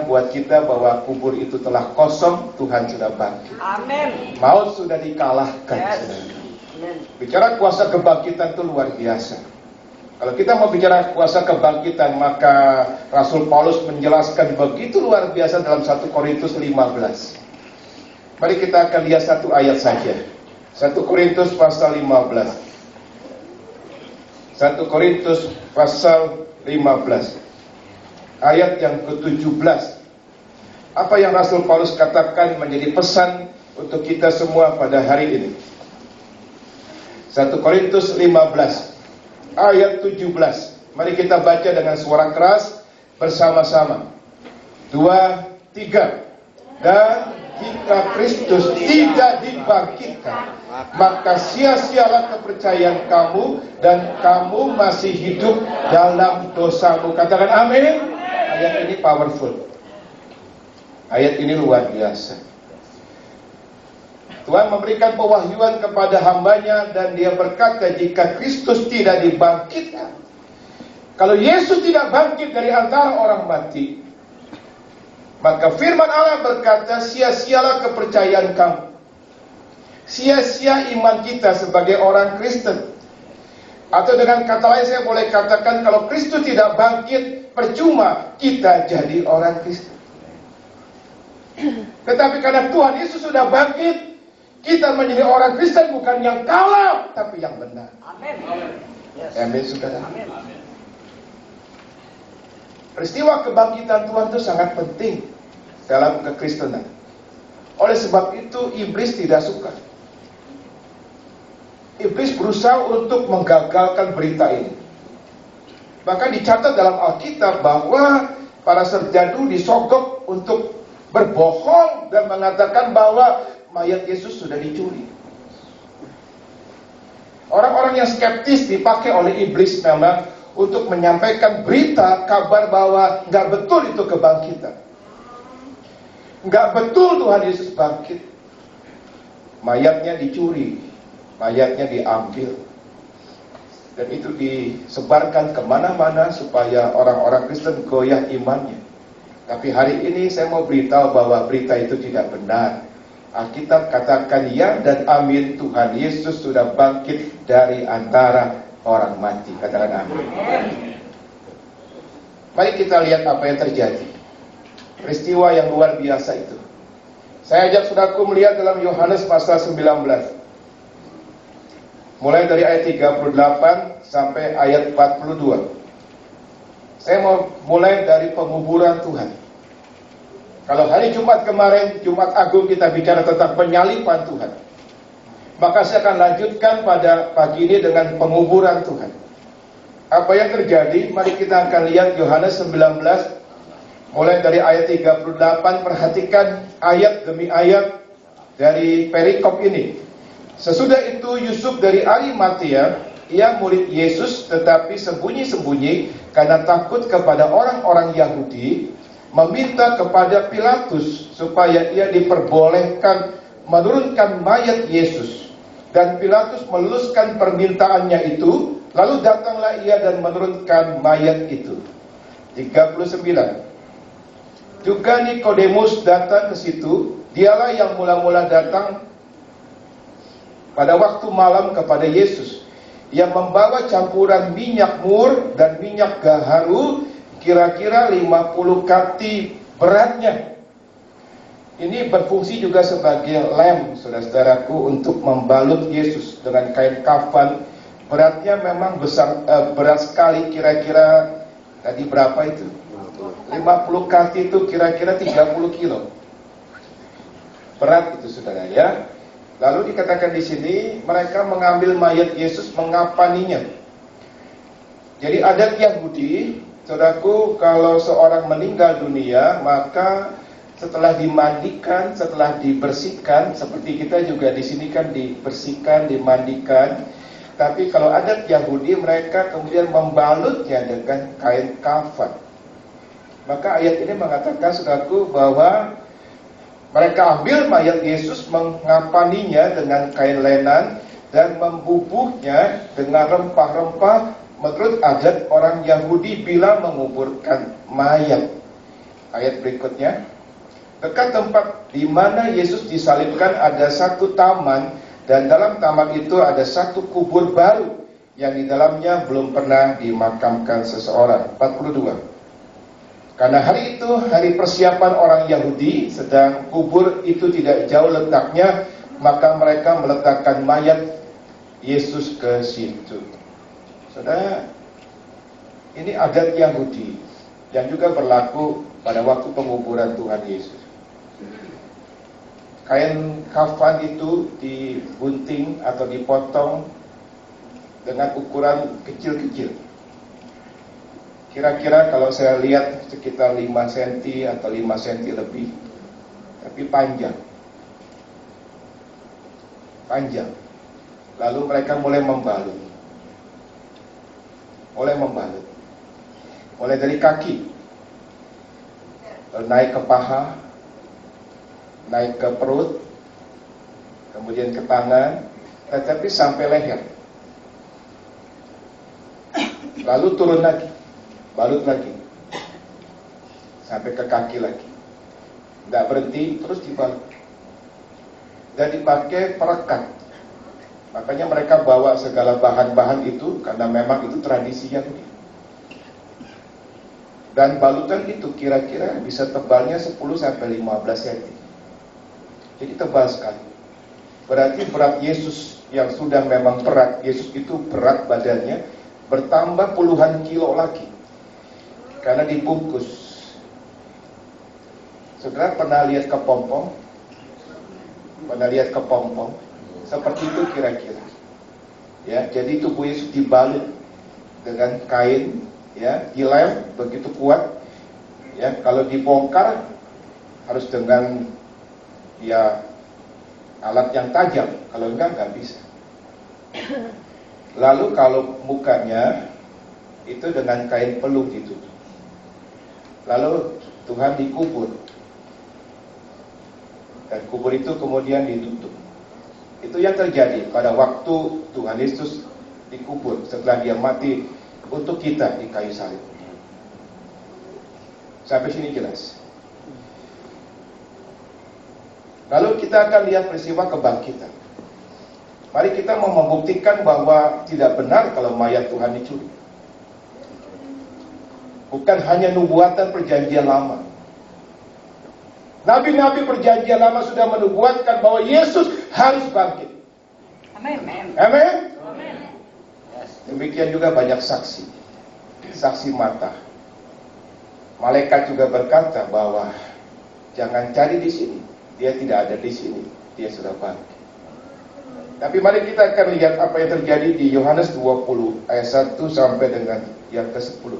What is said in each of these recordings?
buat kita bahwa kubur itu telah kosong, Tuhan sudah bangkit. Amin. Maut sudah dikalahkan. Yes. Saudara. Bicara kuasa kebangkitan itu luar biasa. Kalau kita mau bicara kuasa kebangkitan, maka Rasul Paulus menjelaskan begitu luar biasa dalam 1 Korintus 15. Mari kita akan lihat satu ayat saja. 1 Korintus pasal 15. 1 Korintus pasal 15. Ayat yang ke-17. Apa yang Rasul Paulus katakan menjadi pesan untuk kita semua pada hari ini. 1 Korintus 15 ayat 17. Mari kita baca dengan suara keras bersama-sama. 2, 3. Dan jika Kristus tidak dibangkitkan, maka sia-sialah kepercayaan kamu dan kamu masih hidup dalam dosamu. Katakan amin. Ayat ini powerful. Ayat ini luar biasa. Tuhan memberikan pewahyuan kepada hambanya dan dia berkata, jika Kristus tidak dibangkitkan, kalau Yesus tidak bangkit dari antara orang mati, maka firman Allah berkata, sia-sialah kepercayaan kamu. Sia-sia iman kita sebagai orang Kristen. Atau dengan kata lain saya boleh katakan, kalau Kristus tidak bangkit, percuma kita jadi orang Kristen. Tetapi karena Tuhan Yesus sudah bangkit, kita menjadi orang Kristen bukan yang kalah, tapi yang benar. Amin. Yes. Amin, saudara. Amin. Peristiwa kebangkitan Tuhan itu sangat penting dalam kekristenan. Oleh sebab itu iblis tidak suka. Iblis berusaha untuk menggagalkan berita ini. Bahkan dicatat dalam Alkitab bahwa para serjadu disogok untuk berbohong dan mengatakan bahwa mayat Yesus sudah dicuri. Orang-orang yang skeptis dipakai oleh iblis memang untuk menyampaikan berita, kabar bahwa nggak betul itu kebangkitan. Nggak betul Tuhan Yesus bangkit. Mayatnya dicuri, mayatnya diambil. Dan itu disebarkan kemana-mana supaya orang-orang Kristen goyah imannya. Tapi hari ini saya mau beritahu bahwa berita itu tidak benar. Alkitab katakan ya dan amin, Tuhan Yesus sudah bangkit dari antara orang mati. Katakan amin. Mari kita lihat apa yang terjadi. Peristiwa yang luar biasa itu. Saya ajak saudaraku melihat dalam Yohanes pasal 19. Mulai dari ayat 38 sampai ayat 42. Saya mau mulai dari penguburan Tuhan. Kalau hari Jumat kemarin, Jumat Agung, kita bicara tentang penyaliban Tuhan, maka saya akan lanjutkan pada pagi ini dengan penguburan Tuhan. Apa yang terjadi? Mari kita akan lihat Yohanes 19 mulai dari ayat 38. Perhatikan ayat demi ayat dari perikop ini. Sesudah itu Yusuf dari Arimatea, ia murid Yesus, tetapi sembunyi-sembunyi karena takut kepada orang-orang Yahudi, meminta kepada Pilatus supaya ia diperbolehkan menurunkan mayat Yesus. Dan Pilatus meluluskan permintaannya itu, lalu datanglah ia dan menurunkan mayat itu. 39. Juga Nikodemus datang ke situ, dialah yang mula-mula datang pada waktu malam kepada Yesus, yang membawa campuran minyak mur dan minyak gaharu kira-kira 50 kati beratnya. Ini berfungsi juga sebagai lem, saudara-saudaraku, untuk membalut Yesus dengan kain kafan. Beratnya memang besar, berat sekali, kira-kira tadi berapa itu? 50 kati itu kira-kira 30 kilo. Berat itu, saudara ya. Lalu dikatakan di sini mereka mengambil mayat Yesus, mengapaninya. Jadi adat Yahudi, saudaraku, kalau seorang meninggal dunia, maka setelah dimandikan, setelah dibersihkan, seperti kita juga di sini kan dibersihkan, dimandikan. Tapi kalau adat Yahudi, mereka kemudian membalutnya dengan kain kafan. Maka ayat ini mengatakan, saudaraku, bahwa mereka ambil mayat Yesus, mengapaninya dengan kain lenan dan membubuhnya dengan rempah-rempah menurut adat orang Yahudi bila menguburkan mayat. Ayat berikutnya. Dekat tempat di mana Yesus disalibkan ada satu taman, dan dalam taman itu ada satu kubur baru yang di dalamnya belum pernah dimakamkan seseorang. 42. Karena hari itu hari persiapan orang Yahudi, sedang kubur itu tidak jauh letaknya, maka mereka meletakkan mayat Yesus ke situ. Saudara, ini adat Yahudi yang juga berlaku pada waktu penguburan Tuhan Yesus. Kain kafan itu digunting atau dipotong dengan ukuran kecil-kecil. Kira-kira kalau saya lihat sekitar 5 cm atau 5 cm lebih, tapi panjang. Lalu mereka mulai membalut. Mulai dari kaki, naik ke paha, naik ke perut, kemudian ke tangan, tetapi sampai leher. Lalu turun lagi, balut lagi, sampai ke kaki lagi. Tidak berhenti, terus dibalut. Dan dipakai perekat. Makanya mereka bawa segala bahan-bahan itu, karena memang itu tradisi Yahudi. Dan balutan itu kira-kira bisa tebalnya 10-15 cm. Jadi tebal sekali. Berarti berat Yesus yang sudah memang berat, Yesus itu berat badannya, bertambah puluhan kilo lagi. Karena dibungkus. Saudara pernah lihat kepompong? Seperti itu kira-kira. Ya, jadi tubuh Yesus dibalut dengan kain, ya, dilem begitu kuat. Ya, kalau dibongkar harus dengan ya alat yang tajam, kalau enggak bisa. Lalu kalau mukanya itu dengan kain peluh ditutup. Lalu Tuhan dikubur, dan kubur itu kemudian ditutup. Itu yang terjadi pada waktu Tuhan Yesus dikubur setelah dia mati untuk kita di kayu salib. Sampai sini jelas. Lalu kita akan lihat peristiwa kebangkitan. Mari kita mau membuktikan bahwa tidak benar kalau mayat Tuhan dicuri. Bukan hanya nubuatan perjanjian lama. Nabi-nabi perjanjian lama sudah menubuatkan bahwa Yesus harus bangkit. Amin. Amin. Demikian juga banyak saksi mata. Malaikat juga berkata bahwa jangan cari di sini. Dia tidak ada di sini, dia sudah bangkit. Tapi mari kita akan lihat apa yang terjadi di Yohanes 20 ayat 1 sampai dengan yang ke-10.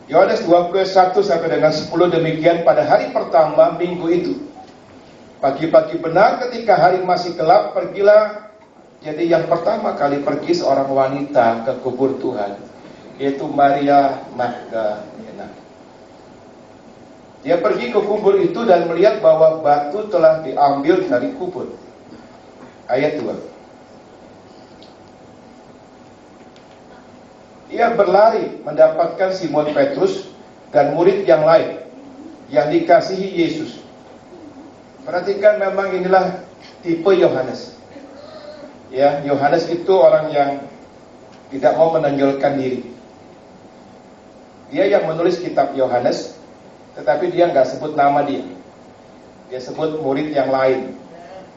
Yohanes 20 ayat 1 sampai dengan 10, demikian pada hari pertama minggu itu. Pagi-pagi benar ketika hari masih gelap, pergilah. Jadi yang pertama kali pergi seorang wanita ke kubur Tuhan, yaitu Maria Magdalena. Dia pergi ke kubur itu dan melihat bahwa batu telah diambil dari kubur. Ayat 2. Dia berlari mendapatkan Simon Petrus dan murid yang lain yang dikasihi Yesus. Perhatikan, memang inilah tipe Yohanes. Ya, Yohanes itu orang yang tidak mau menonjolkan diri. Dia yang menulis kitab Yohanes, tetapi dia nggak sebut nama dia. Dia sebut murid yang lain,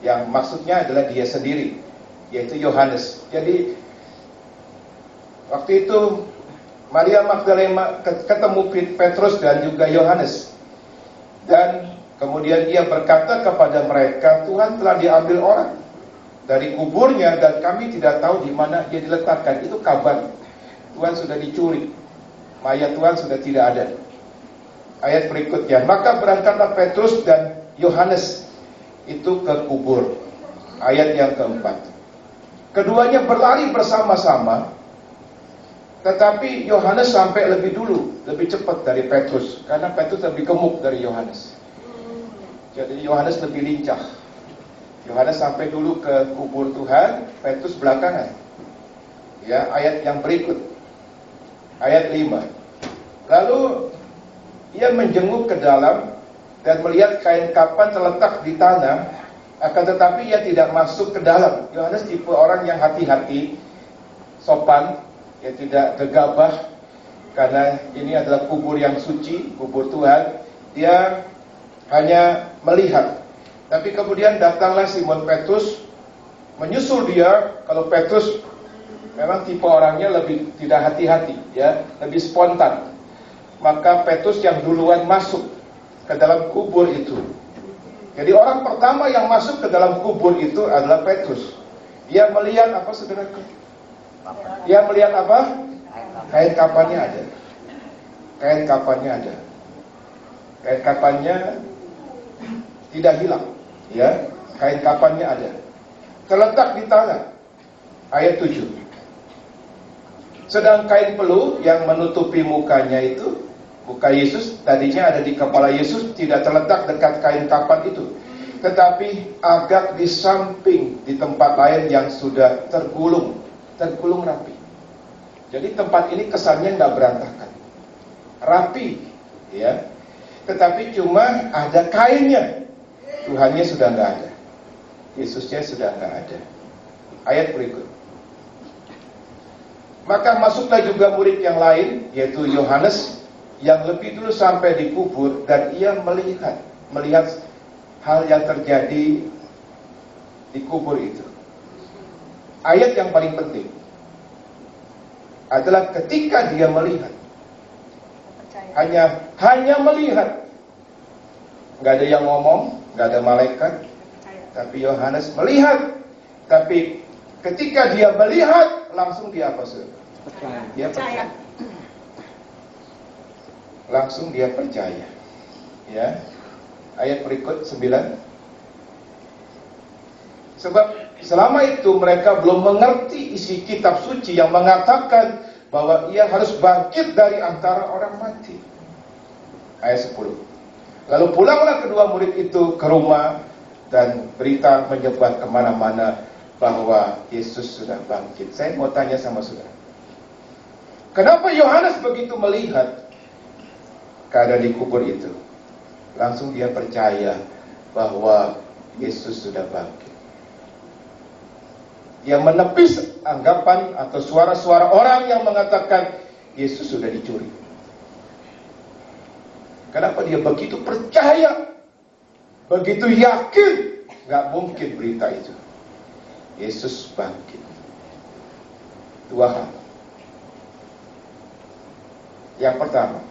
yang maksudnya adalah dia sendiri, yaitu Yohanes. Jadi waktu itu Maria Magdalena ketemu Petrus dan juga Yohanes, dan kemudian dia berkata kepada mereka, Tuhan telah diambil orang dari kuburnya dan kami tidak tahu di mana dia diletakkan. Itu kabar Tuhan sudah dicuri, mayat Tuhan sudah tidak ada. Ayat berikutnya, maka berangkatlah Petrus dan Yohanes itu ke kubur. Ayat yang keempat, keduanya berlari bersama-sama, tetapi Yohanes sampai lebih dulu, lebih cepat dari Petrus, karena Petrus lebih gemuk dari Yohanes. Jadi Yohanes lebih lincah. Yohanes sampai dulu ke kubur Tuhan, Petrus belakangan. Ya, ayat yang berikut, ayat 5. Lalu ia menjenguk ke dalam dan melihat kain kafan terletak di tanah, akan tetapi ia tidak masuk ke dalam. Yohanes tipe orang yang hati-hati, sopan, ia tidak gegabah, karena ini adalah kubur yang suci, kubur Tuhan. Dia hanya melihat. Tapi kemudian datanglah Simon Petrus, menyusul dia. Kalau Petrus memang tipe orangnya lebih tidak hati-hati, ya, lebih spontan. Maka Petrus yang duluan masuk ke dalam kubur itu. Jadi orang pertama yang masuk ke dalam kubur itu adalah Petrus. Dia melihat apa, saudaraku? Dia melihat apa? Kain kafannya ada. Kain kafannya ada. Kain kafannya tidak hilang, ya. Kain kafannya ada. Terletak di tanah. Ayat 7. Sedang kain peluh yang menutupi mukanya itu, muka Yesus, tadinya ada di kepala Yesus, tidak terletak dekat kain kafan itu, tetapi agak di samping, di tempat lain yang sudah tergulung rapi. Jadi tempat ini kesannya nggak berantakan, rapi, ya. Tetapi cuma ada kainnya. Tuhannya sudah nggak ada, Yesusnya sudah nggak ada. Ayat berikut. Maka masuklah juga murid yang lain, yaitu Yohanes, yang lebih dulu sampai di kubur, dan ia melihat hal yang terjadi di kubur itu. Ayat yang paling penting adalah ketika dia melihat, hanya melihat, nggak ada yang ngomong, nggak ada malaikat, tapi Yohanes melihat. Tapi ketika dia melihat, langsung dia apa, saudara? Dia percaya. Langsung dia percaya, ya. Ayat berikut 9. Sebab selama itu mereka belum mengerti isi kitab suci yang mengatakan bahwa ia harus bangkit dari antara orang mati. Ayat 10. Lalu pulanglah kedua murid itu ke rumah, dan berita menyebar kemana-mana bahwa Yesus sudah bangkit. Saya mau tanya sama saudara, kenapa Yohanes begitu melihat keadaan di kubur itu, langsung dia percaya bahwa Yesus sudah bangkit? Dia menepis anggapan atau suara-suara orang yang mengatakan Yesus sudah dicuri. Kenapa dia begitu percaya, begitu yakin? Gak mungkin berita itu, Yesus bangkit. Dua hal. Yang pertama,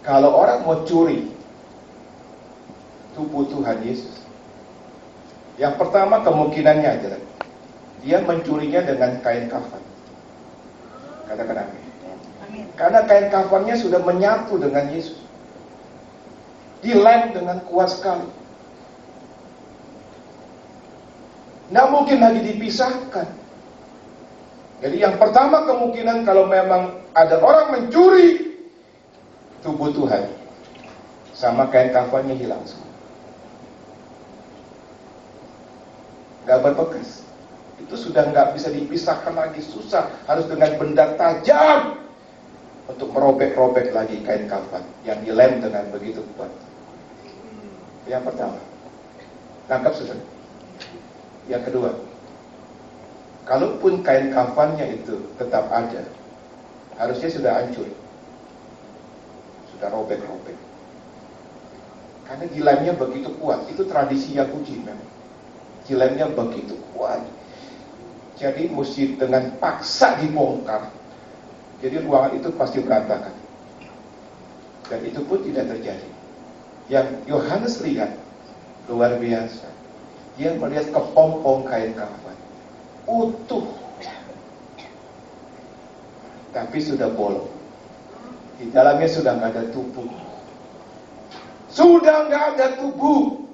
kalau orang mau curi tubuh Tuhan Yesus, yang pertama kemungkinannya adalah dia mencurinya dengan kain kafan. Katakan amin. Karena kain kafannya sudah menyatu dengan Yesus, dilem dengan kuat sekali, nggak mungkin lagi dipisahkan. Jadi yang pertama kemungkinan kalau memang ada orang mencuri tubuh Tuhan, sama kain kafannya hilang semua, nggak berbekas. Itu sudah nggak bisa dipisahkan lagi, susah. Harus dengan benda tajam untuk merobek-robek lagi kain kafan yang dilem dengan begitu kuat. Yang pertama, tangkap saudara. Yang kedua, kalaupun kain kafannya itu tetap ada, harusnya sudah hancur, sudah robek-robek. Karena dilemnya begitu kuat. Itu tradisi Yahudi memang. Dilemnya begitu kuat, jadi mesti dengan paksa dibongkar. Jadi ruangan itu pasti berantakan. Dan itu pun tidak terjadi. Yang Yohanes lihat luar biasa. Dia melihat kepompong kain kafan utuh, tapi sudah bolong. Di dalamnya sudah nggak ada tubuh. Sudah nggak ada tubuh.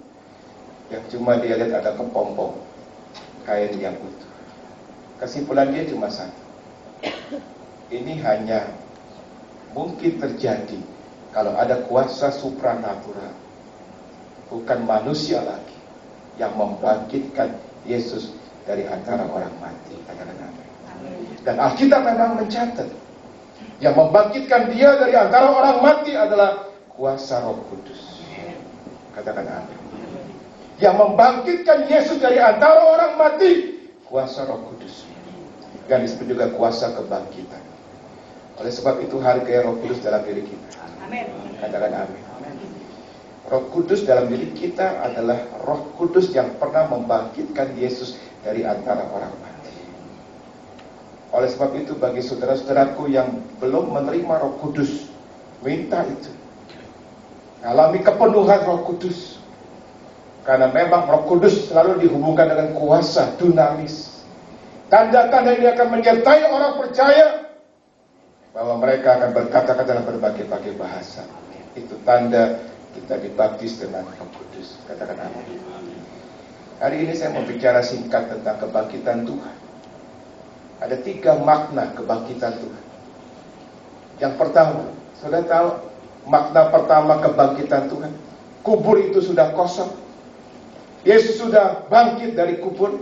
Yang cuma dia lihat ada kepompong kain yang utuh. Kesimpulan dia cuma satu. Ini hanya mungkin terjadi kalau ada kuasa supranatural, bukan manusia lagi, yang membangkitkan Yesus dari antara orang mati. Dan Alkitab memang mencatat Yang membangkitkan dia dari antara orang mati adalah kuasa Roh Kudus. Katakan amin. Yang membangkitkan Yesus dari antara orang mati, kuasa Roh Kudus. Dan disebut juga kuasa kebangkitan. Oleh sebab itu hargai Roh Kudus dalam diri kita. Amin. Katakan amin. Roh Kudus dalam diri kita adalah Roh Kudus yang pernah membangkitkan Yesus dari antara orang mati. Oleh sebab itu bagi saudara-saudaraku yang belum menerima Roh Kudus, minta itu. Alami kepenuhan Roh Kudus. Karena memang Roh Kudus selalu dihubungkan dengan kuasa dunamis. Tanda-tanda ini akan menyertai orang percaya bahwa mereka akan berkata-kata dalam berbagai-bagai bahasa. Itu tanda kita dibaptis dengan Roh Kudus. Katakan amin. Hari ini saya mau bicara singkat tentang kebangkitan Tuhan. Ada 3 makna kebangkitan Tuhan. Yang pertama, saudara tahu makna pertama kebangkitan Tuhan? Kubur itu sudah kosong. Yesus sudah bangkit dari kubur.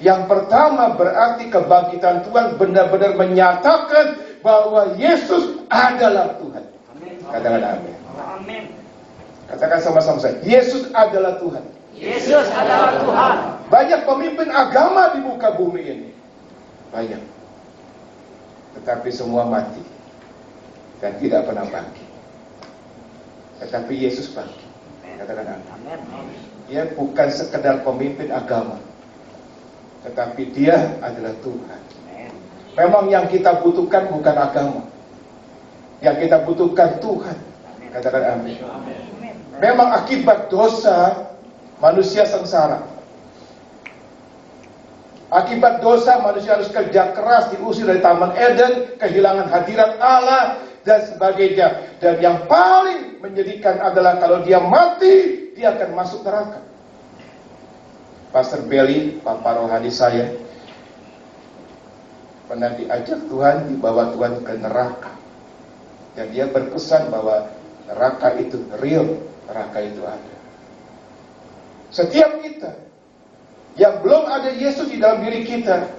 Yang pertama berarti kebangkitan Tuhan benar-benar menyatakan bahwa Yesus adalah Tuhan. Katakan amin. Amin. Katakan sama-sama saya, Yesus adalah Tuhan. Yesus adalah Tuhan. Banyak pemimpin agama di muka bumi ini. Banyak. Tetapi semua mati. Dan tidak pernah bangkit. Tetapi Yesus bangkit. Katakan amin. Dia bukan sekedar pemimpin agama. Tetapi dia adalah Tuhan. Memang yang kita butuhkan bukan agama. Yang kita butuhkan Tuhan. Katakan amin. Memang akibat dosa manusia sengsara. Akibat dosa manusia harus kerja keras, diusir dari Taman Eden, kehilangan hadirat Allah dan sebagainya. Dan yang paling menyedihkan adalah kalau dia mati, dia akan masuk neraka. Pastor Belly, papa rohani saya, pernah diajak Tuhan, dibawa Tuhan ke neraka. Dan dia berpesan bahwa neraka itu real, neraka itu ada. Setiap kita yang belum ada Yesus di dalam diri kita,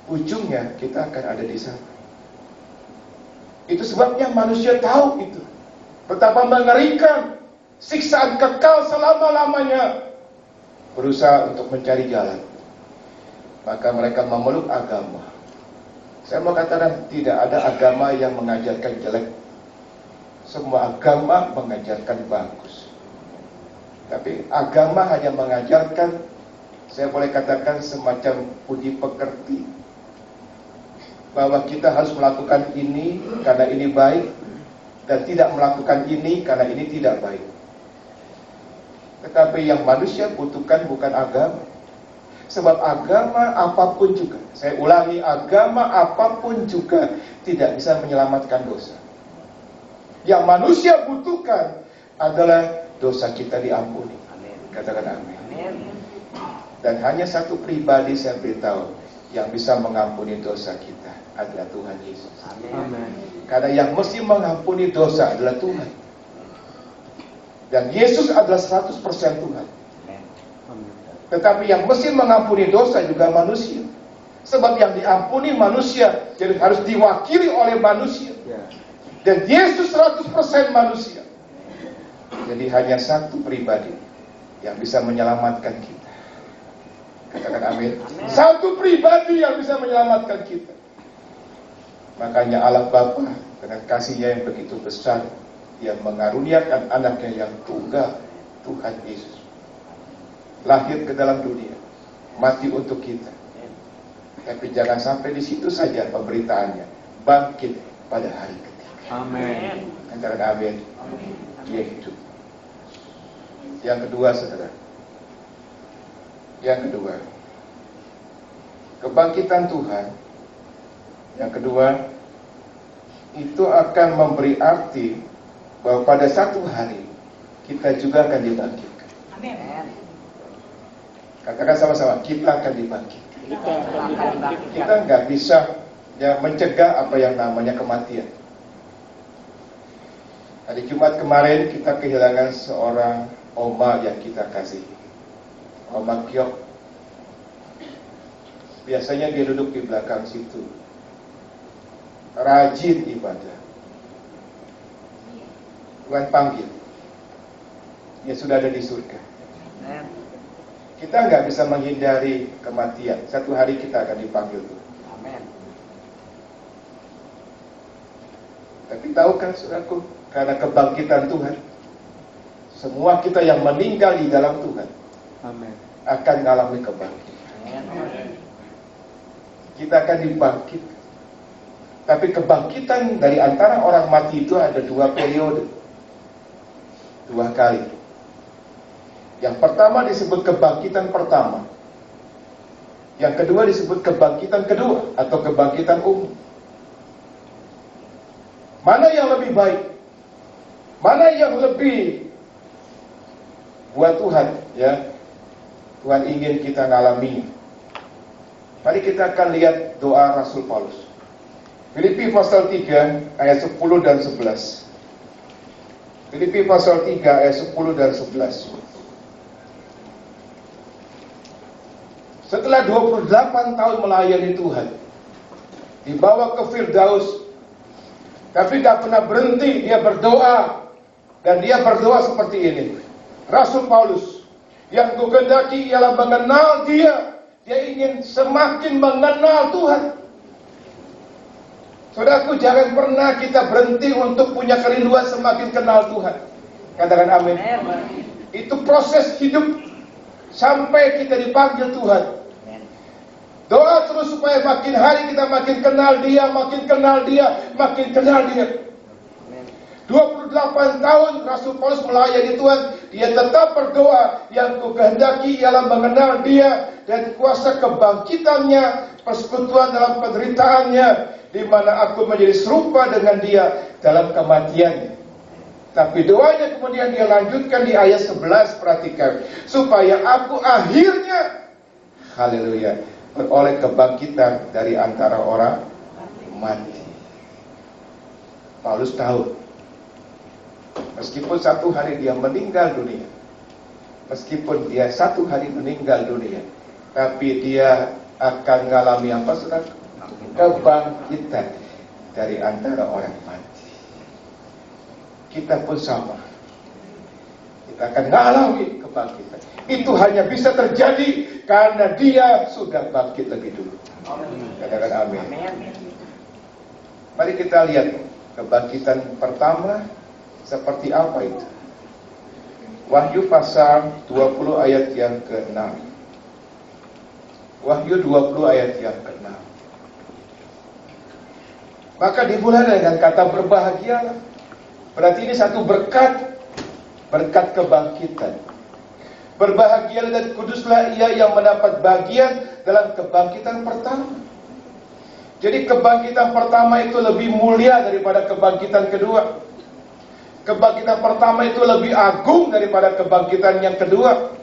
ujungnya kita akan ada di sana. Itu sebabnya manusia tahu itu. Betapa mengerikan, siksaan kekal selama-lamanya. Berusaha untuk mencari jalan. Maka mereka memeluk agama. Saya mau katakan tidak ada agama yang mengajarkan jelek. Semua agama mengajarkan bagus. Tapi agama hanya mengajarkan, saya boleh katakan semacam budi pekerti, bahwa kita harus melakukan ini karena ini baik, dan tidak melakukan ini karena ini tidak baik. Tetapi yang manusia butuhkan bukan agama. Sebab agama apapun juga, saya ulangi, agama apapun juga tidak bisa menyelamatkan dosa. Yang manusia butuhkan adalah dosa kita diampuni. Katakan amin. Dan hanya satu pribadi saya beritahu yang bisa mengampuni dosa kita adalah Tuhan Yesus. Amin. Karena yang mesti mengampuni dosa adalah Tuhan. Dan Yesus adalah 100% Tuhan. Tetapi yang mesti mengampuni dosa juga manusia. Sebab yang diampuni manusia, jadi harus diwakili oleh manusia. Dan Yesus 100% manusia. Jadi hanya satu pribadi yang bisa menyelamatkan kita. Katakan amin. Satu pribadi yang bisa menyelamatkan kita. Makanya Allah Bapa dengan kasih-Nya yang begitu besar, Dia mengaruniakan anaknya yang tunggal, Tuhan Yesus. Lahir ke dalam dunia, mati untuk kita. Tapi jangan sampai di situ saja pemberitaannya. Bangkit pada hari ketiga. Amin. Katakan amin. Dia hidup. Yang kedua, saudara. Yang kedua, kebangkitan Tuhan. Yang kedua, itu akan memberi arti bahwa pada satu hari kita juga akan dibangkitkan. Amin. Katakan sama-sama, kita akan dibangkitkan. Kita nggak bisa mencegah apa yang namanya kematian. Hari Jumat kemarin kita kehilangan seorang oma yang kita kasih, Oma Kyok. Biasanya dia duduk di belakang situ. rajin ibadah. Tuhan panggil. Dia sudah ada di surga. Kita nggak bisa menghindari kematian. Satu hari kita akan dipanggil Tuhan. Amin. Tapi tahukah saudaraku, karena kebangkitan Tuhan, semua kita yang meninggal di dalam Tuhan Amin. akan mengalami kebangkitan. Amin. Kita akan dibangkitkan. Tapi kebangkitan dari antara orang mati itu ada 2 periode. 2 kali. Yang pertama disebut kebangkitan pertama. Yang kedua disebut kebangkitan kedua atau kebangkitan umum. Mana yang lebih baik? Mana yang lebih buat Tuhan, ya? Tuhan ingin kita ngalami. Mari kita akan lihat doa Rasul Paulus. Filipi pasal 3 ayat 10 dan 11. Filipi pasal 3 ayat 10 dan 11. Setelah 28 tahun melayani Tuhan, dibawa ke Firdaus, tapi gak pernah berhenti, dia berdoa. Dan dia berdoa seperti ini. Rasul Paulus, yang kukehendaki ialah mengenal dia. Dia ingin semakin mengenal Tuhan. Saudaraku, jangan pernah kita berhenti untuk punya kerinduan semakin kenal Tuhan. Katakan amin. Itu proses hidup sampai kita dipanggil Tuhan. Doa terus supaya makin hari kita makin kenal dia, makin kenal dia, makin kenal dia. 28 tahun Rasul Paulus melayani Tuhan, dia tetap berdoa, yang kukehendaki ialah mengenal dia dan kuasa kebangkitannya, persekutuan dalam penderitaannya, di mana aku menjadi serupa dengan dia dalam kematiannya. Tapi doanya kemudian dia lanjutkan di ayat 11, perhatikan, supaya aku akhirnya, haleluya, beroleh kebangkitan dari antara orang mati. Paulus tahu, meskipun satu hari dia meninggal dunia, meskipun dia satu hari meninggal dunia, tapi dia akan mengalami apa, saudara? Kebangkitan dari antara orang mati. Kita pun sama. Kita akan mengalami kebangkitan. Itu hanya bisa terjadi karena dia sudah bangkit lebih dulu. Katakan amin. Mari kita lihat kebangkitan pertama seperti apa itu. Wahyu pasal 20 ayat yang ke-6. Wahyu 20 ayat yang ke-6. Maka dimulai dengan kata berbahagialah. Berarti ini satu berkat kebangkitan. Berbahagialah dan kuduslah ia yang mendapat bagian dalam kebangkitan pertama. Jadi kebangkitan pertama itu lebih mulia daripada kebangkitan kedua. Kebangkitan pertama itu lebih agung daripada kebangkitan yang kedua.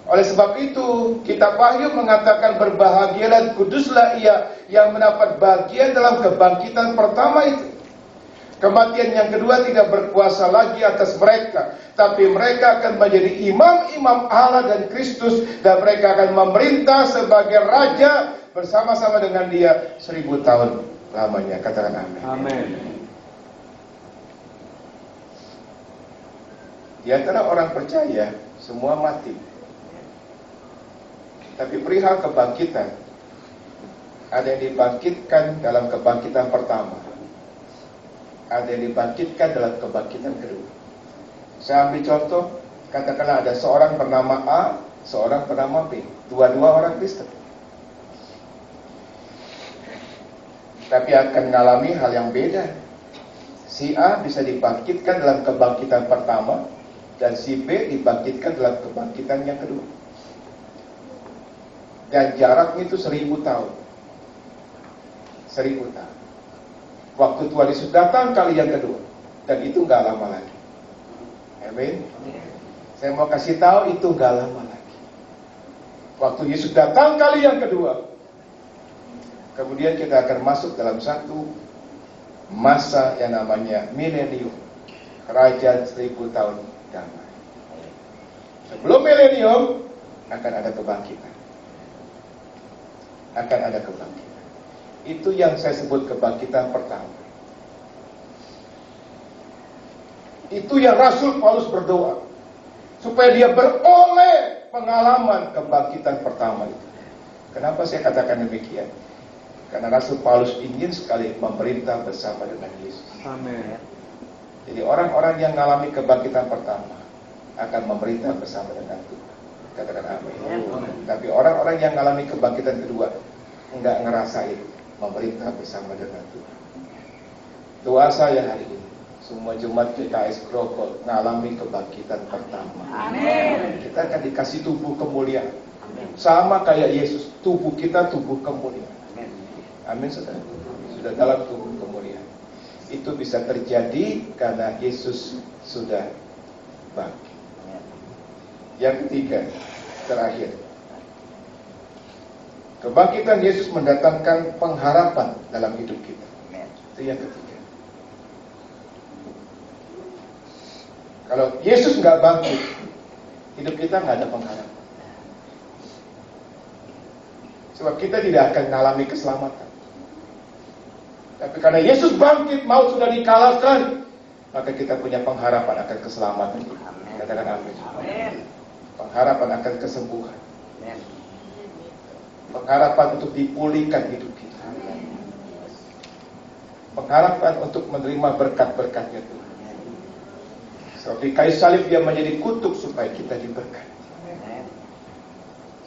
Oleh sebab itu, kitab Wahyu mengatakan berbahagialah dan kuduslah ia yang mendapat bagian dalam kebangkitan pertama itu. Kematian yang kedua tidak berkuasa lagi atas mereka, tapi mereka akan menjadi imam-imam Allah dan Kristus, dan mereka akan memerintah sebagai raja bersama-sama dengan dia 1000 tahun lamanya. Katakan amin. Amin. Di antara orang percaya semua mati, tapi perihal kebangkitan, ada yang dibangkitkan dalam kebangkitan pertama, ada yang dibangkitkan dalam kebangkitan kedua. Saya ambil contoh, katakanlah ada seorang bernama A, seorang bernama B, dua-dua orang Kristen, tapi akan mengalami hal yang beda. Si A bisa dibangkitkan dalam kebangkitan pertama, dan si B dibangkitkan dalam kebangkitan yang kedua. Dan jaraknya itu 1000 tahun. 1000 tahun. Waktu Tuhan Yesus datang kali yang kedua, dan itu gak lama lagi. Amin. Saya mau kasih tahu, itu gak lama lagi. Waktu Yesus datang kali yang kedua, kemudian kita akan masuk dalam satu masa yang namanya milenium, kerajaan 1000 tahun damai. Sebelum milenium akan ada kebangkitan. Akan ada kebangkitan. Itu yang saya sebut kebangkitan pertama. Itu yang Rasul Paulus berdoa, supaya dia beroleh pengalaman kebangkitan pertama itu. Kenapa saya katakan demikian? Karena Rasul Paulus ingin sekali memerintah bersama dengan Yesus. Amin. Jadi orang-orang yang mengalami kebangkitan pertama akan memerintah bersama dengan Tuhan. Katakan amin. Tapi orang-orang yang mengalami kebangkitan kedua enggak ngerasain memerintah bersama dengan Tuhan. Doa saya hari ini, semua jemaat GKS Grogol mengalami kebangkitan pertama. Amin. Kita akan dikasih tubuh kemuliaan. Sama kayak Yesus, tubuh kita tubuh kemuliaan. Amin, saudara. Sudah dalam tubuh kemuliaan. Itu bisa terjadi karena Yesus sudah bangkit. Yang ketiga, terakhir, kebangkitan Yesus mendatangkan pengharapan dalam hidup kita. Itu yang ketiga. Kalau Yesus nggak bangkit, hidup kita nggak ada pengharapan. Sebab kita tidak akan mengalami keselamatan. Tapi karena Yesus bangkit, maut sudah dikalahkan, maka kita punya pengharapan akan keselamatan. Katakan amin. Pengharapan akan kesembuhan. Pengharapan untuk dipulihkan hidup kita. Pengharapan untuk menerima berkat-berkatnya Tuhan. Sebab di kayu salib dia menjadi kutuk supaya kita diberkati.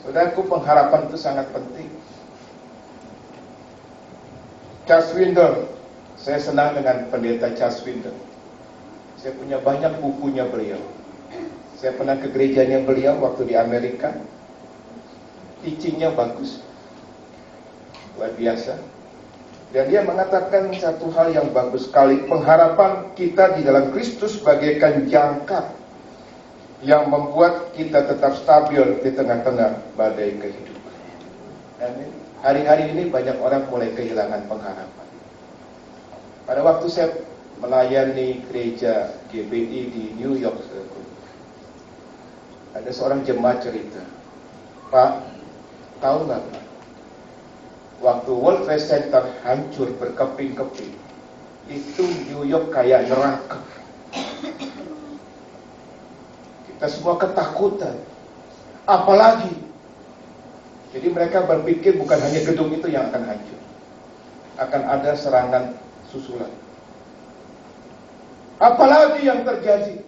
Saudaraku, pengharapan itu sangat penting. Charles Swindoll, saya senang dengan pendeta Charles Swindoll. Saya punya banyak bukunya beliau. Saya pernah ke gerejanya beliau waktu di Amerika. Teachingnya bagus, luar biasa. Dan dia mengatakan satu hal yang bagus sekali. Pengharapan kita di dalam Kristus bagaikan jangkar yang membuat kita tetap stabil di tengah-tengah badai kehidupan. Amin. Hari-hari ini banyak orang mulai kehilangan pengharapan. Pada waktu saya melayani gereja GBI di New York, ada seorang jemaat cerita, Pak, tahu nggak Pak, waktu World Trade Center hancur berkeping-keping, itu New York kayak neraka. Kita semua ketakutan. Apalagi, jadi mereka berpikir bukan hanya gedung itu yang akan hancur, akan ada serangan susulan. Apalagi yang terjadi?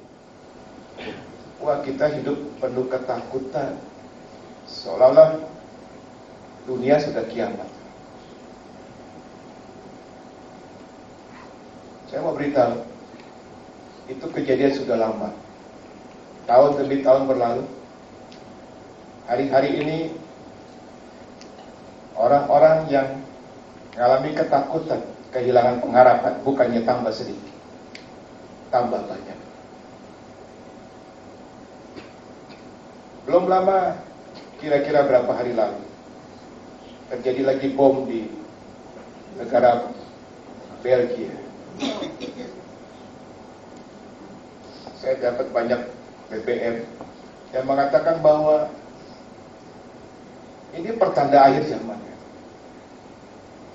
Wah, kita hidup penuh ketakutan, seolah-olah dunia sudah kiamat. Saya mau beritahu, itu kejadian sudah lama. Tahun demi tahun berlalu. Hari-hari ini orang-orang yang mengalami ketakutan, kehilangan pengharapan, bukannya tambah sedikit, tambah banyak. Belum lama, kira-kira berapa hari lalu, terjadi lagi bom di negara Belgia. Saya dapat banyak BBM yang mengatakan bahwa ini pertanda akhir zaman.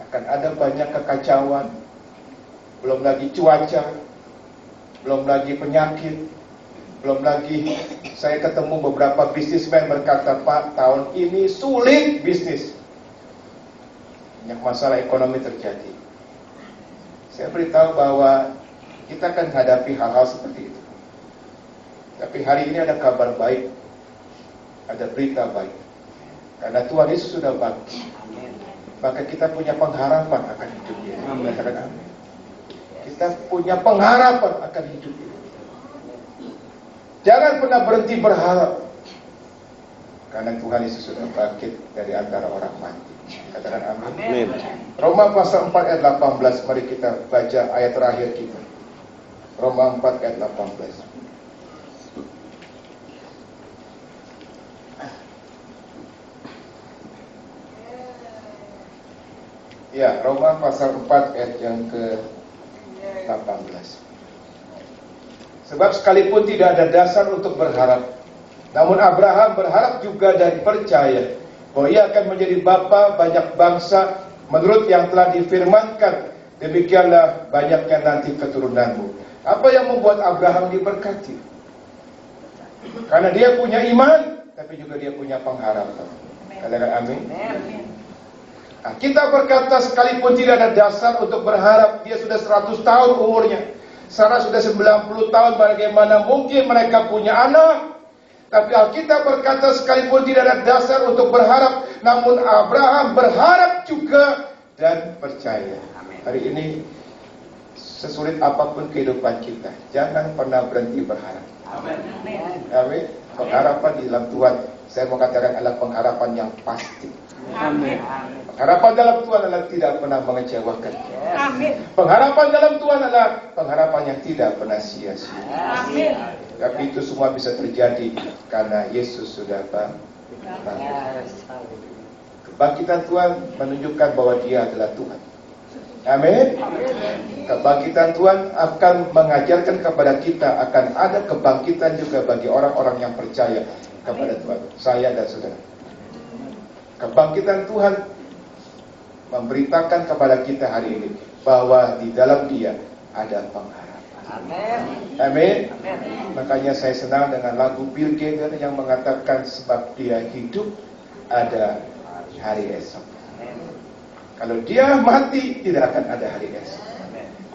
Akan ada banyak kekacauan, belum lagi cuaca, belum lagi penyakit, belum lagi saya ketemu beberapa bisnismen berkata, Pak, tahun ini sulit bisnis. Banyak masalah ekonomi terjadi. Saya beritahu bahwa kita akan hadapi hal-hal seperti itu. Tapi hari ini ada kabar baik, ada berita baik. Karena Tuhan Yesus sudah bangkit, maka kita punya pengharapan akan hidup ini. Amin. Kita punya pengharapan akan hidup ini. Jangan pernah berhenti berharap, karena Tuhan Yesus sudah bangkit dari antara orang mati. Katakan amin. Roma pasal 4 ayat 18. Mari kita baca ayat terakhir kita. Roma 4 ayat 18. Ya, Roma pasal 4 ayat yang ke-18. Sebab sekalipun tidak ada dasar untuk berharap, namun Abraham berharap juga dan percaya bahwa ia akan menjadi bapa banyak bangsa, Menurut yang telah difirmankan, demikianlah banyaknya nanti keturunanmu. Apa yang membuat Abraham diberkati? Karena dia punya iman, tapi juga dia punya pengharapan. Katakan amin. Nah, kita berkata sekalipun tidak ada dasar untuk berharap. Dia sudah 100 tahun umurnya, Sarah sudah 90 tahun. Bagaimana mungkin mereka punya anak? Tapi Alkitab berkata sekalipun tidak ada dasar untuk berharap, namun Abraham berharap juga dan percaya. Hari ini sesulit apapun kehidupan kita, jangan pernah berhenti berharap. Amin. Pengharapan di dalam Tuhan, saya mau katakan, adalah pengharapan yang pasti. Amin. Pengharapan dalam Tuhan adalah tidak pernah mengecewakan. Amin. Pengharapan dalam Tuhan adalah pengharapan yang tidak pernah sia-sia. Amin. Tapi itu semua bisa terjadi karena Yesus sudah bangkit. Kebangkitan Tuhan menunjukkan bahwa Dia adalah Tuhan. Amin. Kebangkitan Tuhan akan mengajarkan kepada kita akan ada kebangkitan juga bagi orang-orang yang percaya kepada Tuhan. Saya dan saudara. Kebangkitan Tuhan memberitakan kepada kita hari ini bahwa di dalam Dia ada pengharapan. Amin. Makanya saya senang dengan lagu Bill Gaither yang mengatakan sebab Dia hidup ada hari esok. Kalau Dia mati tidak akan ada hari esok.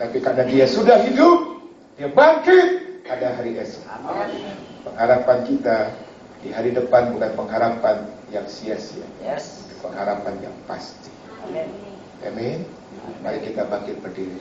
Tapi karena Dia sudah hidup, Dia bangkit, ada hari esok. Pengharapan kita di hari depan bukan pengharapan yang sia-sia, pengharapan yang pasti. Amin. Mari kita bangkit berdiri.